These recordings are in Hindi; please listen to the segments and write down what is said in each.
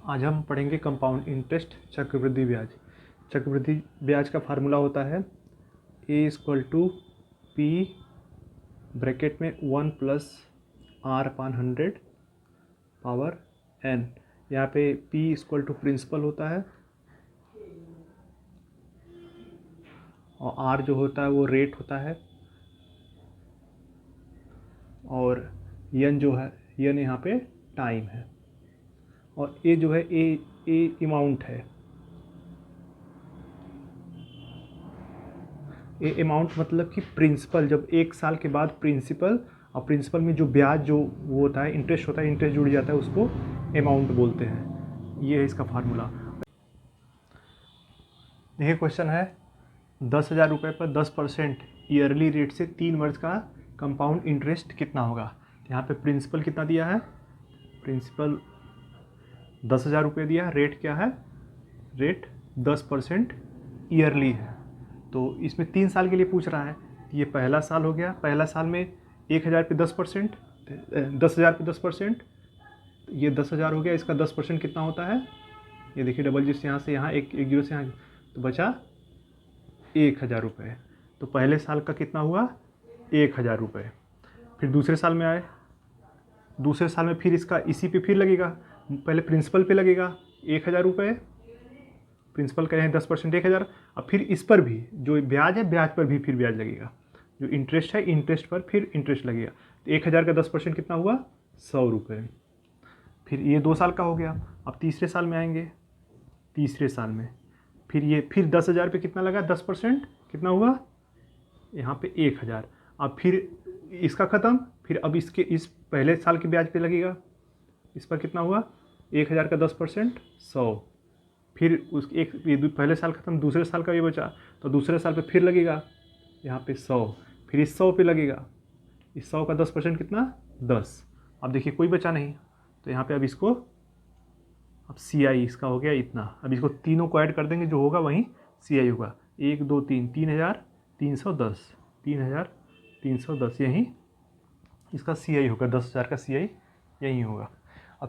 आज हम पढ़ेंगे कंपाउंड इंटरेस्ट, चक्रवृद्धि ब्याज। चक्रवृद्धि ब्याज का फार्मूला होता है A equal to P bracket में 1 plus R upon 100 power N. यहाँ पे पी इक्वल टू प्रिंसिपल होता है और आर जो होता है वो रेट होता है और एन जो है एन यहाँ पे टाइम है और ए जो है ए अमाउंट है। ए अमाउंट मतलब कि प्रिंसिपल, जब एक साल के बाद प्रिंसिपल और प्रिंसिपल में जो ब्याज जो वो होता है, इंटरेस्ट होता है, इंटरेस्ट जुड़ जाता है, उसको अमाउंट बोलते हैं। ये है इसका फार्मूला। देखिए क्वेश्चन है 10,000 रुपये पर 10% ईयरली रेट से 3 वर्ष का कंपाउंड इंटरेस्ट कितना होगा। यहाँ पे प्रिंसिपल कितना दिया है, प्रिंसिपल 10,000 रुपये दिया है, रेट क्या है, रेट 10% ईयरली है। तो इसमें 3 साल के लिए पूछ रहा है। ये पहला साल हो गया, पहला साल में 1,000 पे 10%, 10,000 पे 10%, ये 10,000 हो गया। इसका 10% कितना होता है, ये देखिए डबल जीरो से यहाँ से यहाँ एक जीरो से यहाँ, तो बचा 1,000 रुपये। तो पहले साल का कितना हुआ, 1,000 रुपये। फिर दूसरे साल में आए, दूसरे साल में फिर इसका इसी पे फिर लगेगा, पहले प्रिंसिपल पे लगेगा 1,000 रुपये, प्रिंसिपल कह रहे हैं 10% 1,000। अब फिर इस पर भी जो ब्याज है, ब्याज पर भी फिर ब्याज लगेगा, जो इंटरेस्ट है इंटरेस्ट पर फिर इंटरेस्ट लगेगा। तो 1,000 का 10% कितना हुआ, 100 रुपये। फिर ये 2 साल का हो गया। अब तीसरे साल में आएंगे, तीसरे साल में फिर ये फिर 10,000 पे कितना लगा, 10% कितना हुआ, यहाँ पे 1,000। अब फिर इसका ख़त्म, फिर अब इसके इस पहले साल के ब्याज पे लगेगा, इस पर कितना हुआ, 1,000 का 10% 100। फिर उस एक पहले साल ख़त्म, दूसरे साल का ये बचा, तो दूसरे साल पे फिर लगेगा यहाँ पे 100, फिर इस 100 पे लगेगा, इस 100 का 10% कितना, 10। अब देखिए कोई बचा नहीं, तो यहाँ पे अब इसको अब सी आई इसका हो गया इतना। अब इसको तीनों को ऐड कर देंगे, जो होगा वहीं सी आई होगा। 1 2 3, 3,310, 3,310 यहीं इसका सी आई होगा, 10,000 का सी आई यहीं होगा। और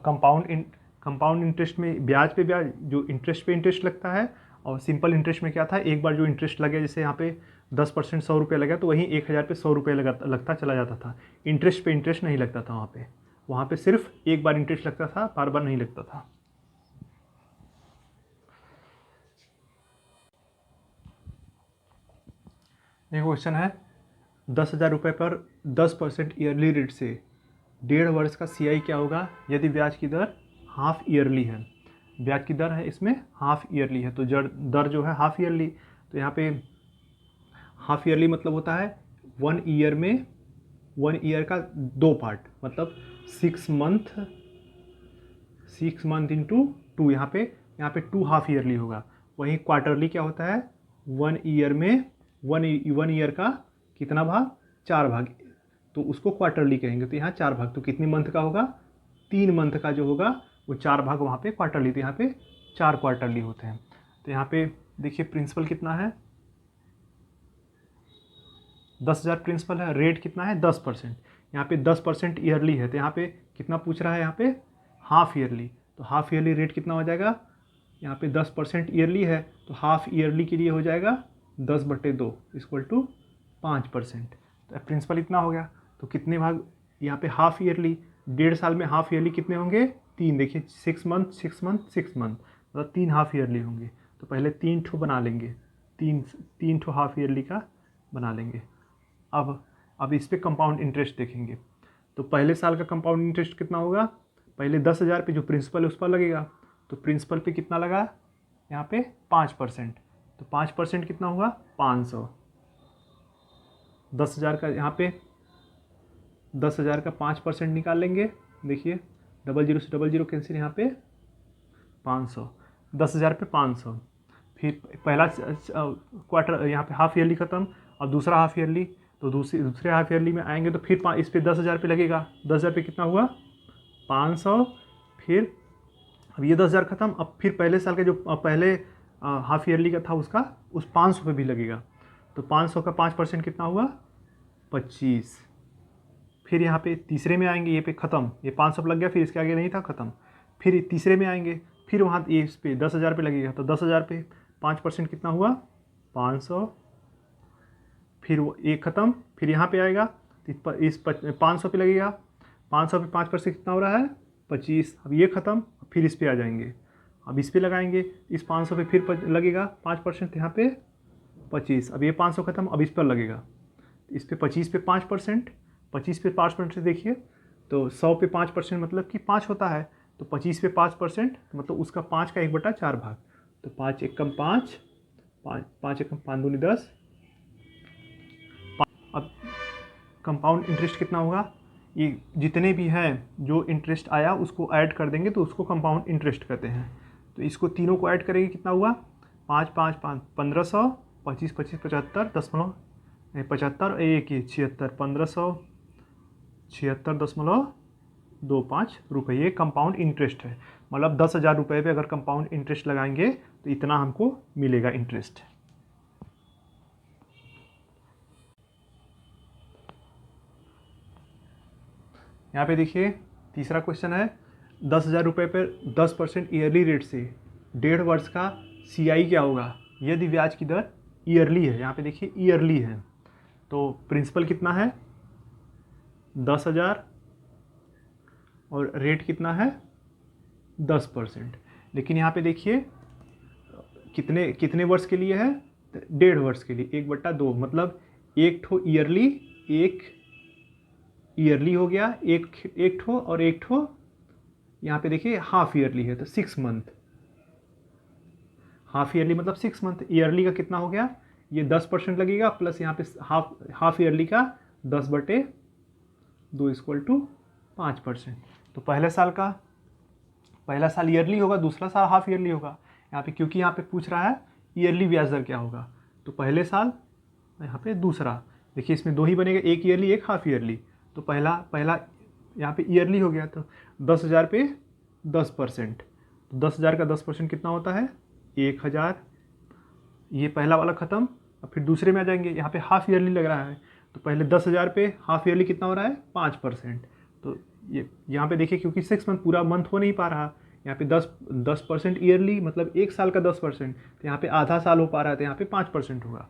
कंपाउंड इंटरेस्ट में ब्याज पे ब्याज, जो इंटरेस्ट पे इंटरेस्ट लगता है, और सिंपल इंटरेस्ट में क्या था, एक बार जो इंटरेस्ट लगे, जैसे यहाँ पे 10% 100 रुपये लगा, तो वहीं 1,000 पे 100 रुपये लगता चला जाता था। इंटरेस्ट पे इंटरेस्ट नहीं लगता था वहाँ पे सिर्फ एक बार इंटरेस्ट लगता था, बार बार नहीं लगता था। एक क्वेश्चन है 10,000 रुपये पर 10% ईयरली रेट से 1.5 वर्ष का सी आई क्या होगा यदि ब्याज की दर हाफ ईयरली है। ब्याज की दर है इसमें हाफ ईयरली है, तो दर जो है हाफ ईयरली, तो यहाँ पे हाफ ईयरली मतलब होता है 1 ईयर में 1 ईयर का 2 पार्ट, मतलब 6 मंथ इंटू 2, यहाँ पे 2 हाफ ईयरली होगा। वहीं क्वार्टरली क्या होता है, 1 ईयर में 1 ईयर का कितना भाग, 4 भाग, तो उसको क्वार्टरली कहेंगे। तो यहाँ 4 भाग, तो कितने मंथ का होगा, 3 मंथ का जो होगा वो 4 भाग वहाँ पे क्वार्टरली, तो यहाँ पे 4 क्वार्टरली होते हैं। तो यहाँ पे देखिए प्रिंसिपल कितना है, 10,000 प्रिंसिपल है, रेट कितना है 10%, यहाँ पे 10% ईयरली है, तो यहाँ पे कितना पूछ रहा है, यहाँ पे हाफ ईयरली, तो हाफ ईयरली रेट कितना हो जाएगा, यहाँ पे 10% ईयरली है, तो हाफ ईयरली के लिए हो जाएगा 10/2 इक्वल टू 5%। तो प्रिंसिपल इतना हो गया। तो कितने भाग यहाँ पे हाफ ईयरली, 1.5 साल में हाफ ईयरली कितने होंगे, 3, देखिए 6 मंथ 6 मंथ 6 मंथ, मतलब 3 हाफ ईयरली होंगे। तो पहले 3 ठो बना लेंगे, 3 ठो हाफ ईयरली का बना लेंगे। अब इस पर कंपाउंड इंटरेस्ट देखेंगे। तो पहले साल का कंपाउंड इंटरेस्ट कितना होगा, पहले 10,000 पे जो प्रिंसिपल है उस पर लगेगा, तो प्रिंसिपल पे कितना लगा, यहाँ पे 5%, तो 5% कितना हुआ, 500। 10,000 का यहाँ पे 10,000 का 5% निकाल लेंगे, देखिए डबल जीरो से डबल जीरो कैंसिल, यहाँ पे 500, 10,000 पे 500। फिर पहला क्वार्टर यहाँ पे हाफ ईयरली ख़त्म, और दूसरा हाफ ईयरली, तो दूसरे हाफ ईयरली में आएंगे तो फिर इस पर 10,000 पे लगेगा, 10,000 पे कितना हुआ, 500। फिर अब ये 10,000 ख़त्म, अब फिर पहले साल के जो पहले हाफ ईयरली का था उसका, उस 500 पे भी लगेगा, तो 500 का 5% कितना हुआ, 25। फिर यहाँ पे तीसरे में आएंगे, ये पे ख़त्म, ये 500 लग गया, फिर इसके आगे नहीं था, ख़त्म। फिर तीसरे में आएंगे, फिर वहाँ ये इस पे 10,000 पे लगेगा, तो 10,000 पे 5% कितना हुआ 500, फिर वो एक ख़त्म, फिर यहाँ पे आएगा तो इस 500 पे लगेगा, 500 पे 5% कितना हो रहा है 25। अब ये ख़त्म, फिर इस पे आ जाएंगे, अब इस पे लगाएंगे, इस 500 पे फिर लगेगा 5%, यहाँ पे 25। अब ये 500 ख़त्म, अब इस पर लगेगा, इस पे 25 पे 5%, 25 पे 5% देखिए, तो 100 पे 5% मतलब कि 5 होता है, तो 25 पे 5% मतलब उसका 5 का 1/4 भाग, तो 5 एकम 5, 5 एकम 5 दूनी 10। अब कंपाउंड इंटरेस्ट कितना होगा, ये जितने भी हैं जो इंटरेस्ट आया उसको ऐड कर देंगे तो उसको कंपाउंड इंटरेस्ट कहते हैं। तो इसको तीनों को ऐड करेंगे कितना हुआ 5 5 5 1500, 25 25 75 दशमलव 75 एक 76, 1576.25 रुपये, ये कंपाउंड इंटरेस्ट है। मतलब 10,000 रुपये पे अगर कंपाउंड इंटरेस्ट लगाएंगे तो इतना हमको मिलेगा इंटरेस्ट। यहाँ पे देखिए तीसरा क्वेश्चन है 10,000 रुपये पर 10% ईयरली रेट से 1.5 वर्ष का CI क्या होगा यदि ब्याज की दर ईयरली है। यहाँ पे देखिए ईयरली है, तो प्रिंसिपल कितना है 10,000 और रेट कितना है 10%। लेकिन यहाँ पे देखिए कितने कितने वर्ष के लिए है 1.5 वर्ष के लिए, 1/2 मतलब एक ठो ईयरली, एक ईयरली हो गया, एक ठो और एक ठो यहाँ पे देखिए हाफ ईयरली है, तो 6 मंथ, हाफ ईयरली मतलब 6 मंथ। ईयरली का कितना हो गया, ये 10% लगेगा प्लस यहाँ पे हाफ ईयरली का 10/2 इक्वल टू 5%। तो पहला साल ईयरली होगा, दूसरा साल हाफ ईयरली होगा। यहाँ पे क्योंकि यहाँ पे पूछ रहा है ईयरली ब्याज दर क्या होगा, तो पहले साल यहाँ पे दूसरा, देखिए इसमें दो ही बनेगा, एक ईयरली एक हाफ ईयरली। तो पहला यहाँ पे ईयरली हो गया, तो 10,000 पे 10%, तो 10,000 का 10% कितना होता है 1,000। ये पहला वाला ख़त्म, अब फिर दूसरे में आ जाएंगे, यहाँ पे हाफ ईयरली लग रहा है, तो पहले 10,000 पे हाफ ईयरली कितना हो रहा है 5%। तो ये यहाँ पे देखिए क्योंकि 6 मंथ पूरा मंथ हो नहीं पा रहा, यहाँ पे 10% ईयरली मतलब एक साल का 10%, तो यहाँ पे आधा साल हो पा रहा है, तो यहाँ पे 5% होगा।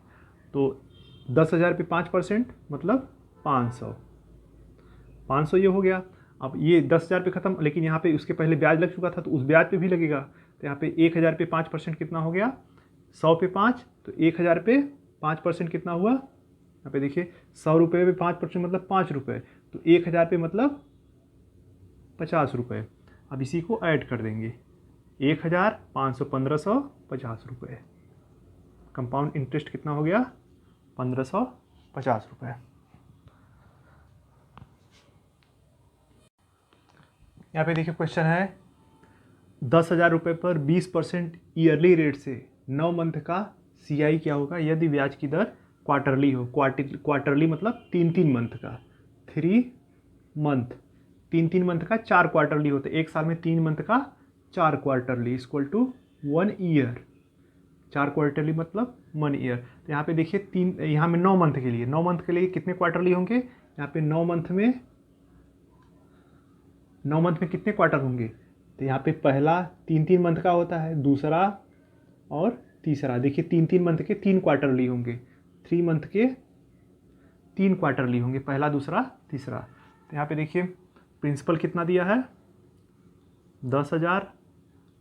तो 10,000 पे 5% मतलब 500 ये हो गया। अब ये 10,000 पे ख़त्म, लेकिन यहाँ पे उसके पहले ब्याज लग चुका था, तो उस ब्याज पे भी लगेगा, तो यहाँ पे 1,000 पे 5% कितना हो गया 100 पे 5, तो 1,000 पे 5% कितना हुआ, यहाँ पे देखिए 100 रुपये पे 5% मतलब 5 रुपये, तो 1,000 पे मतलब 50 रुपये। अब इसी को ऐड कर देंगे 1,000 500 1,550 रुपये, कंपाउंड इंटरेस्ट कितना हो गया 1,550 रुपये। यहाँ पे देखिए क्वेश्चन है 10,000 रुपये पर 20% ईयरली रेट से 9 मंथ का CI क्या होगा यदि ब्याज की दर क्वार्टरली हो। क्वार्टरली मतलब 3 मंथ का, 3 मंथ, 3 मंथ का 4 क्वार्टरली होते, एक साल में 3 मंथ का 4 quarterly equal to 1 year, 4 quarterly मतलब 1 ईयर। तो यहाँ पे देखिए यहाँ में 9 मंथ के लिए, 9 मंथ के लिए कितने क्वार्टरली होंगे, यहाँ पे 9 मंथ में कितने क्वार्टर होंगे, तो यहाँ पे पहला 3 मंथ का होता है, दूसरा और तीसरा, देखिए 3 मंथ के 3 क्वार्टरली होंगे, 3 मंथ के 3 क्वार्टरली होंगे, पहला दूसरा तीसरा। तो यहाँ पे देखिए प्रिंसिपल कितना दिया है 10,000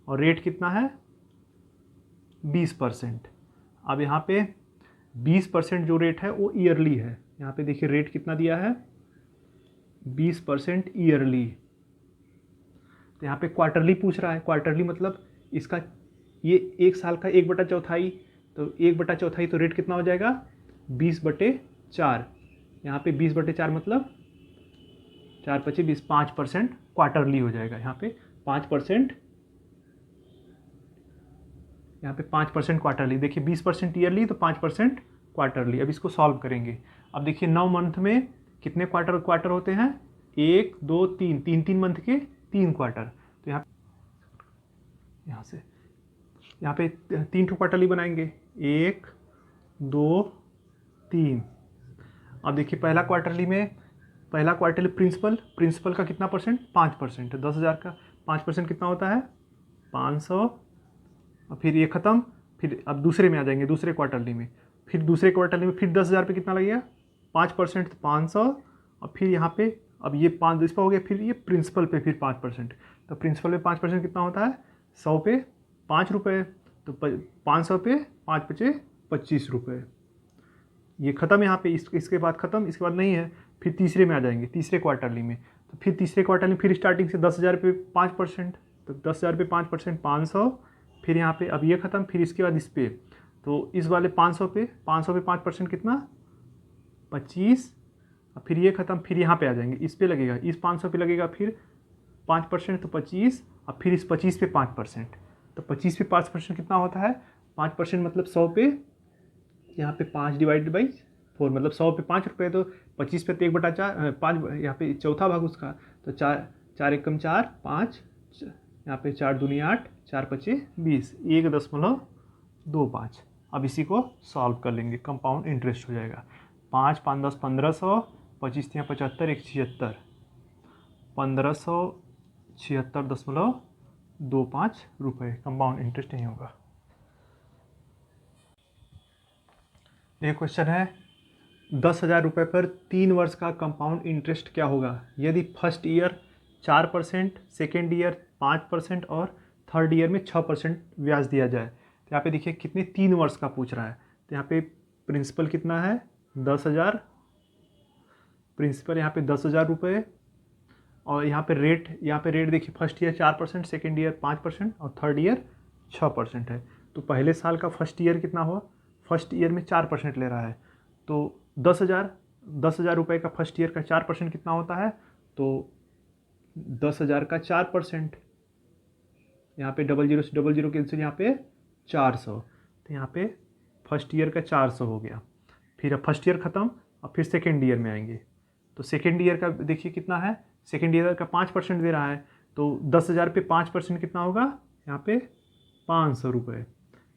और रेट कितना है 20%। अब यहाँ पे 20% जो रेट है वो ईयरली है, यहाँ पे देखिए रेट कितना दिया है 20% ईयरली। तो यहाँ पे क्वार्टरली पूछ रहा है, क्वार्टरली मतलब इसका ये एक साल का 1/4, तो 1/4 तो रेट कितना हो जाएगा 20/4। यहाँ पे 20/4 मतलब 4 25 20, 5% क्वार्टरली हो जाएगा। यहाँ पे 5%, यहाँ पे 5% क्वार्टरली, देखिए 20% ईयरली तो 5% क्वार्टरली। अब इसको सॉल्व करेंगे। अब देखिए 9 मंथ में कितने क्वार्टर होते हैं 1 2 3, 3 मंथ के 3 क्वार्टर, तो यहाँ पे 3 ठो क्वार्टरली बनाएंगे 1 2 3। अब देखिए पहला क्वार्टरली प्रिंसिपल का कितना परसेंट 5%, तो 10,000 का 5% कितना होता है 500, और फिर ये ख़त्म, फिर अब दूसरे में आ जाएंगे, दूसरे क्वार्टरली में, फिर दूसरे क्वार्टरली में फिर 10,000 पे कितना लगेगा, 5%, तो 500, और फिर यहाँ पे अब ये 5 इस पर हो गया, फिर ये प्रिंसिपल पे फिर 5%, तो प्रिंसिपल पे 5% कितना होता है, 100 पे 5 रुपये, तो 500 पे 5 बचे 25 रुपये। ये ख़त्म यहाँ पे, इसके बाद ख़त्म, इसके बाद नहीं है, फिर तीसरे में आ जाएंगे, तीसरे क्वार्टरली में, तो फिर तीसरे क्वार्टरली फिर स्टार्टिंग से 10,000 पे 5%, तो 10,000 पे 5%, 500, फिर यहाँ पे अब ये ख़त्म, फिर इसके बाद इस पे, तो इस वाले 500 पे 5% कितना, 25, और फिर ये ख़त्म, फिर यहाँ पे आ जाएंगे, इस पे लगेगा, इस 500 पे लगेगा फिर 5%, तो 25, और फिर इस 25 पे 5%, तो 25 पे 5% कितना होता है, 5% मतलब 100 पे, यहाँ पे 5 डिवाइडेड बाई 4, मतलब 100 पे 5 रुपये, तो 25 पे तो 1/4, 5 यहाँ पे चौथा भाग उसका, तो 4 एकम 4, 5, यहाँ पे 4 दूनी 8, 4 पचे 20, 1.25। अब इसी को सॉल्व कर लेंगे, कंपाउंड इंटरेस्ट हो जाएगा, 5 5 10 1500, 25 3 75, 1 76, 1576.25 रुपये कंपाउंड इंटरेस्ट नहीं होगा। एक क्वेश्चन है, 10,000 रुपये पर 3 वर्ष का कंपाउंड इंटरेस्ट क्या होगा यदि फर्स्ट ईयर 4%, सेकेंड ईयर 5% और थर्ड ईयर में 6% ब्याज दिया जाए। तो यहाँ पे देखिए कितने 3 वर्ष का पूछ रहा है, तो यहाँ पे प्रिंसिपल कितना है 10,000, प्रिंसिपल यहाँ पे 10,000 रुपये, और यहाँ पे रेट देखिए, फर्स्ट ईयर 4%, सेकेंड ईयर 5% और थर्ड ईयर 6% है। तो पहले साल का फर्स्ट ईयर कितना हुआ, फर्स्ट ईयर में 4% ले रहा है, तो 10,000 रुपये का फर्स्ट ईयर का 4% कितना होता है, तो 10,000 का 4%, यहाँ पे 00 से 00 कैंसिल, यहाँ पे 400, तो यहाँ पे फर्स्ट ईयर का 400 हो गया। फिर अब फर्स्ट ईयर ख़त्म, अब फिर सेकेंड ईयर में आएंगे, तो सेकेंड ईयर का देखिए कितना है, सेकेंड ईयर का 5% दे रहा है, तो 10,000 पे 5% कितना होगा, यहाँ पे 500 रुपये,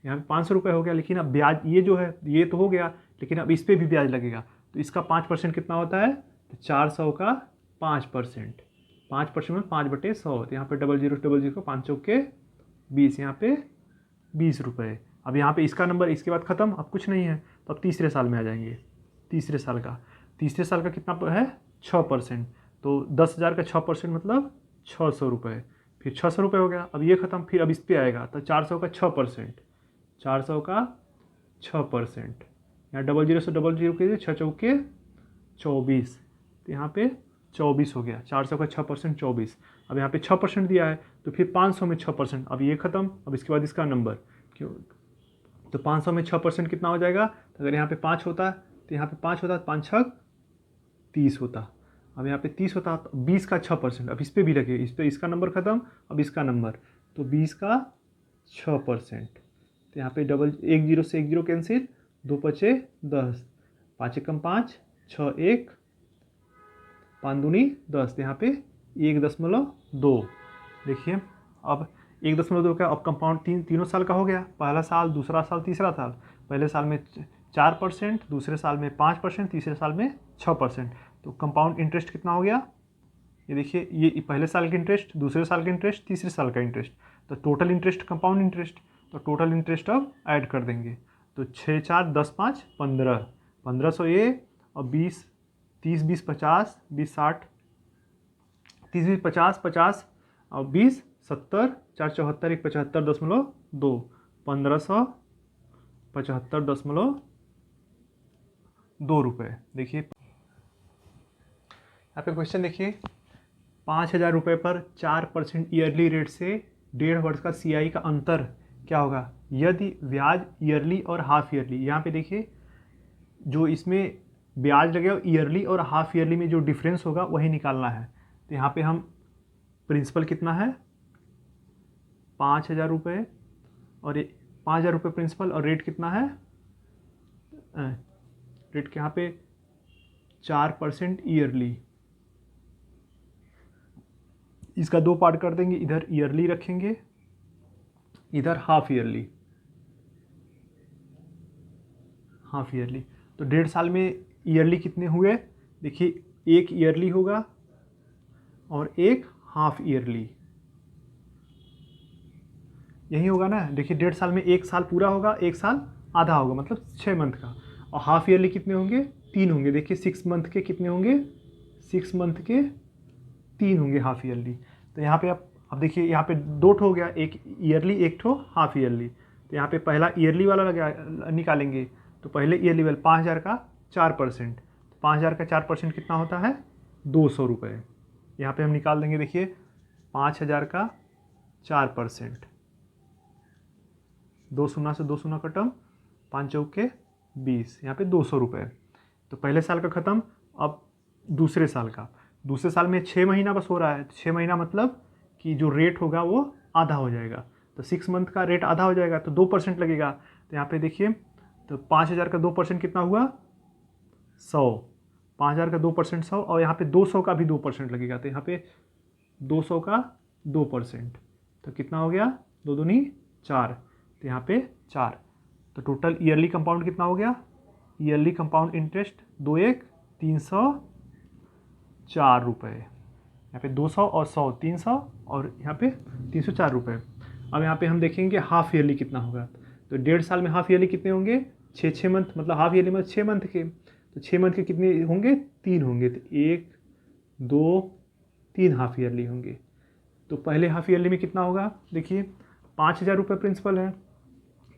यहाँ पे 500 रुपये हो गया। लेकिन अब ब्याज ये जो है ये तो हो गया, लेकिन अब इस पर भी ब्याज लगेगा, तो इसका 5% कितना होता है, तो 400 का 5%, 5% में 5/100, तो यहाँ पे 00 को 5 चौके 20, यहाँ पे 20 रुपये। अब यहाँ पे इसका नंबर इसके बाद ख़त्म, अब कुछ नहीं है, तो अब तीसरे साल में आ जाएंगे। तीसरे साल का कितना है 6%, तो 10,000 का 6% मतलब 600 रुपये, फिर 600 रुपये हो गया। अब ये ख़त्म, फिर अब इस पर आएगा, तो 400 का 6%, 400 का 6%, यहाँ 00 से 00 के 6 चौके 24, तो यहाँ पे 24 हो गया, 400 का 6% 24। अब यहाँ पे 6% दिया है, तो फिर 500 में 6%, अब ये ख़त्म, अब इसके बाद इसका नंबर क्यों, तो 500 में 6% कितना हो जाएगा, तो अगर यहाँ पे 5 होता तो यहाँ पे 5 होता, 5 6 30 होता, अब यहाँ पे 30 होता, तो 20 का 6%, अब इस पर भी लगे, इस पर इसका नंबर ख़त्म, अब इसका नंबर, तो 20 का 6%, तो यहाँ पे 10 से 10 कैंसिल, 2 पचे 10, 5 एकम 5, 6 1, 5 दूनी 10, यहाँ पे 1.2। देखिए अब 1.2 का अब कंपाउंड तीनों साल का हो गया, पहला साल, दूसरा साल, तीसरा साल। पहले साल में 4%, दूसरे साल में 5%, तीसरे साल में 6%, तो कंपाउंड इंटरेस्ट कितना हो गया, ये देखिए, ये पहले साल का इंटरेस्ट, दूसरे साल का इंटरेस्ट, तीसरे साल का इंटरेस्ट, तो टोटल इंटरेस्ट कंपाउंड इंटरेस्ट, तो टोटल इंटरेस्ट अब ऐड कर देंगे, तो 6 4 10 5 15, 1500 ये, और 20 30 20 50 20 60, 30 20 50 50 और 20 70, 4 74 1 75.2, 1575.2 रुपये। देखिए यहाँ पे क्वेश्चन देखिए, 5,000 रुपये पर 4% ईयरली रेट से 1.5 वर्ष का CI का अंतर क्या होगा यदि ब्याज ईयरली और हाफ ईयरली। यहाँ पे देखिए जो इसमें ब्याज लगेगा ईयरली और हाफ ईयरली में जो डिफरेंस होगा वही निकालना है। तो यहाँ पे हम प्रिंसिपल कितना है 5,000 रुपये, और 5,000 रुपये प्रिंसिपल, और रेट कितना है, रेट के यहाँ पे 4% ईयरली। इसका 2 पार्ट कर देंगे, इधर ईयरली रखेंगे, इधर हाफ ईयरली। तो 1.5 साल में ईयरली कितने हुए, देखिए एक ईयरली होगा और एक हाफ ईयरली। यही होगा ना, देखिए 1.5 साल में 1 साल पूरा होगा, 1 साल आधा होगा, मतलब 6 मंथ का। और हाफ ईयरली कितने होंगे, 3 होंगे। देखिए 6 मंथ के कितने होंगे, 6 मंथ के 3 होंगे हाफ ईयरली। तो यहाँ पे अब देखिए यहाँ पे 2 ठो हो गया, एक ईयरली एक ठो हाफ ईयरली। तो यहाँ पे पहला ईयरली वाला लगा निकालेंगे, तो पहले ईयरली वाला 5,000 का 4%, 5,000 का 4% कितना होता है, 200 रुपये। यहाँ पे हम निकाल देंगे, देखिए 5,000 का 4%, 2 शून्य से 2 शून्य कटम, 5 चौके 20, यहाँ पे 200 रुपये। तो पहले साल का ख़त्म। अब दूसरे साल का, दूसरे साल में 6 महीना बस हो रहा है, 6 महीना मतलब कि जो रेट होगा वो आधा हो जाएगा। तो 6 मंथ का रेट आधा हो जाएगा तो 2% लगेगा। तो यहाँ पे देखिए, तो 5,000 का 2% कितना हुआ, 100। 5,000 का 2% 100, और यहाँ पे 200 का भी 2% लगेगा। तो यहाँ पे 200 का 2%, तो कितना हो गया, 2 दूनी 4, तो यहाँ पे 4। तो टोटल ईयरली कंपाउंड कितना हो गया, ईयरली कंपाउंड इंटरेस्ट 2 1 304 रुपये। यहाँ पे 200 और 100 300, और यहाँ पे 304 रुपये। अब यहाँ पे हम देखेंगे हाफ ईयरली कितना होगा। तो 1.5 साल में हाफ ईयरली कितने होंगे, 6 मंथ, मतलब हाफ ईयरली मतलब 6 मंथ के। तो 6 मंथ के कितने होंगे, 3 होंगे। तो 1 2 3 हाफ ईयरली होंगे। तो पहले हाफ ईयरली में कितना होगा, देखिए 5,000 रुपये प्रिंसिपल है,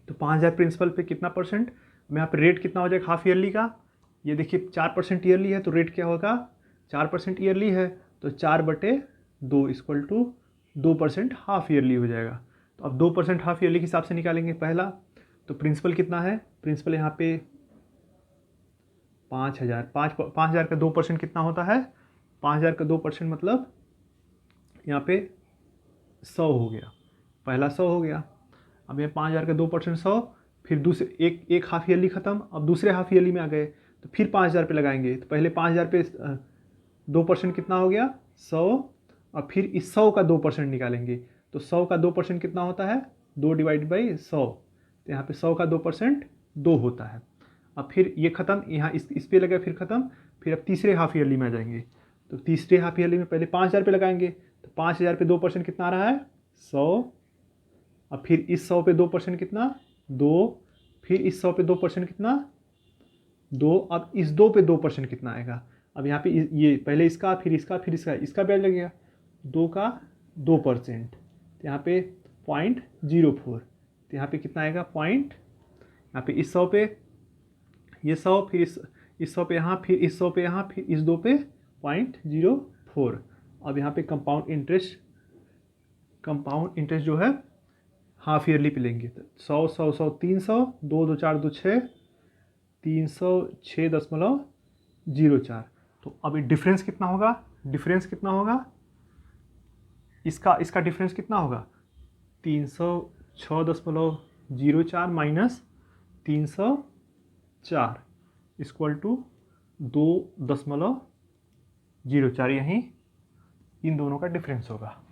तो 5,000 प्रिंसिपल पे कितना परसेंट, अब यहाँ पे रेट कितना हो जाएगा हाफ ईयरली का, ये देखिए 4% ईयरली है, तो रेट क्या होगा, 4% ईयरली है, तो 4/2 इक्वल टू 2% हाफ ईयरली हो जाएगा। तो अब 2% हाफ ईयरली के हिसाब से निकालेंगे पहला। तो प्रिंसिपल कितना है, प्रिंसिपल यहाँ पे 5,000, 5,000 का 2% कितना होता है, 5,000 का 2% मतलब यहाँ पे 100 हो गया, पहला 100 हो गया। अब ये 5,000 का 2% 100, फिर दूसरे एक हाफ ईयरली ख़त्म, अब दूसरे हाफ ईयरली में आ गए, तो फिर 5,000 पे लगाएंगे। तो पहले 5,000 पे 2% कितना हो गया, 100, और फिर इस 100 का 2% निकालेंगे। तो 100 का 2% कितना होता है, 2/100। तो यहाँ पे 100 का 2% 2 होता है। अब फिर ये ख़त्म, यहाँ इस पे लगा, फिर ख़त्म, फिर अब तीसरे हाफ ईयरली में आ जाएंगे। तो तीसरे हाफ ईयरली में पहले 5,000 पे लगाएंगे, तो 5,000 पे 2% कितना आ रहा है, 100, अब फिर इस 100 पे 2% कितना, 2, फिर इस 100 पे 2% कितना, 2, अब इस 2 पे 2% कितना आएगा। अब यहाँ पे ये पहले इसका, फिर इसका, फिर इसका ब्याज लगेगा, 2 का 2%, तो यहाँ पे 0.04, तो यहाँ पे कितना आएगा, पॉइंट, यहाँ पे इस 100 पे ये 100, फिर इस 100 पे यहाँ, फिर इस 100 पे यहाँ, फिर इस 2 पे 0.04। अब यहाँ पे कंपाउंड इंटरेस्ट जो है हाफ ईयरली पे लेंगे, तो 100 100 100 300, 2 2 4 2 6, 306.04। तो अभी डिफरेंस कितना होगा, इसका डिफरेंस कितना होगा, 306.04 माइनस 304 इक्वल टू 2.04, यहीं इन दोनों का डिफरेंस होगा।